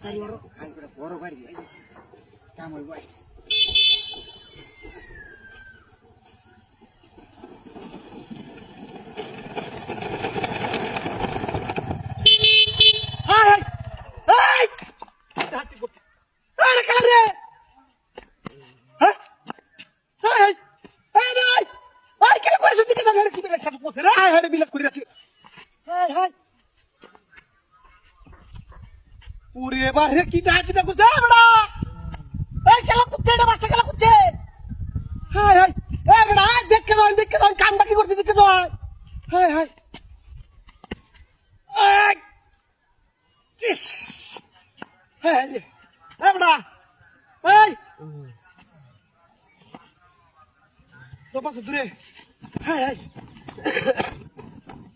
তাড়াতাড়ি ওর আই করে বড় বাড়ি কাম হইব আইস पूरे बारे की दाद ना कुछ है बड़ा ए चला कुत्ते डा बास्ता चला कुत्ते हाय हाय ए बड़ा देख के काम बाकी करते देख के दो हाय हाय ए किस हाय ए बड़ा ए तो पास दूरे हाय हाय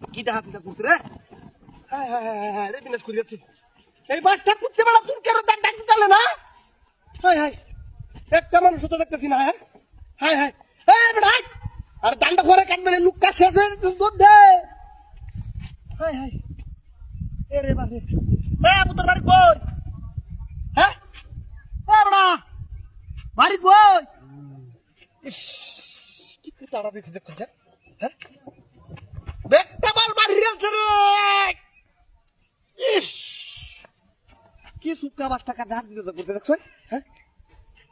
की दाद ना कुछ रे हाय हाय हाय रे बिना स्कूल যাচ্ছে এই বাচ্চা কুচ্ছে বড় তুমি কেন দাঁত ডাকতে চলে না হাই হাই একটা মানুষ তো দেখতেছি না হ্যাঁ হাই হাই এই বড় আর দান্ডা করে কাটবে লুকা শেষ হয়ে দুধ দে হাই হাই এ রে বাবা এ পুত্র বাড়ি কই হ্যাঁ এ বড় বাড়ি কই ইস কি কুতাড়া দিতে দেখছ হ্যাঁ বেটা বার বাড়ি আছে রে ইস কি সুক্কা বাস টাকা ধার দিতে করতে দেখছ হ্যাঁ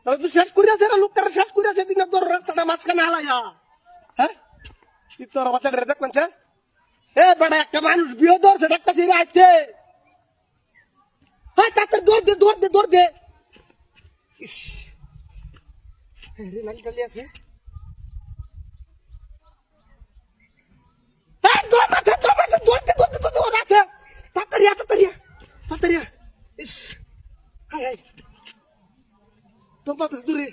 তাহলে তুই শেষ করে আছে লোকটারে শেষ করে আছে দিন তোর রাস্তাটা মাঝখানে হালাইয়া হ্যাঁ কি তোর বাচ্চাটা দেখ কোনছে এ বড় একটা মানুষ বিয়ে ধরছে ডাক্তার আইতে হ্যাঁ তাতে দৌড় দে ইস রে লাল কালি আছে হ্যাঁ দৌড় মাথা দৌড় আছে তাড়াতাড়ি ইস হাই হাই তোমার দূরে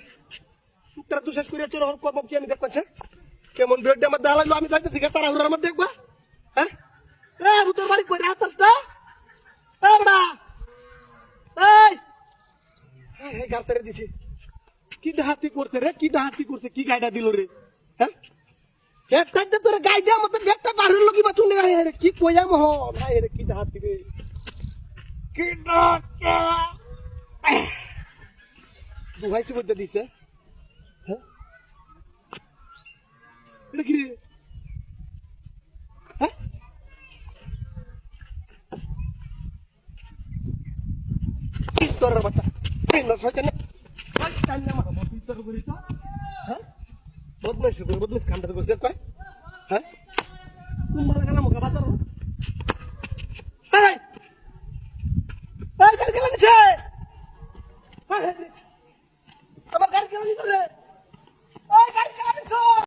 তোরা তো শেষ করে চলো কম কি আমি দেখছি কেমন বেডে মধ্যে হালাইলো আমি যাইতেছি তারা হুরার মধ্যে দেখবা হ্যাঁ এ তোর বাড়ি কই রাত তো এ বড়া এই হাই হাই গাড়তে দিছি কি ডাহাতি করতে কি গাইডা দিল রে হ্যাঁ একটা তোর গাই দেয়া মত বেটা বাড়ির লোকি বা চুনে গায় রে কি কইয়া মহ ভাই রে কি ডাহাতি রে কি ডাকা দুহাইছে মধ্যে দিছে হ্যাঁ এটা কি হ্যাঁ তোর বাচ্চা এই না সইতে না শয়তান না মারা মত তোর করি তো হ্যাঁ বদমাইশ কামটা করতে কয় হ্যাঁ তোমার গানা মুখা বাতার এই গাড়ি চালাচ্ছে আমার গাড়ি চালানি চলে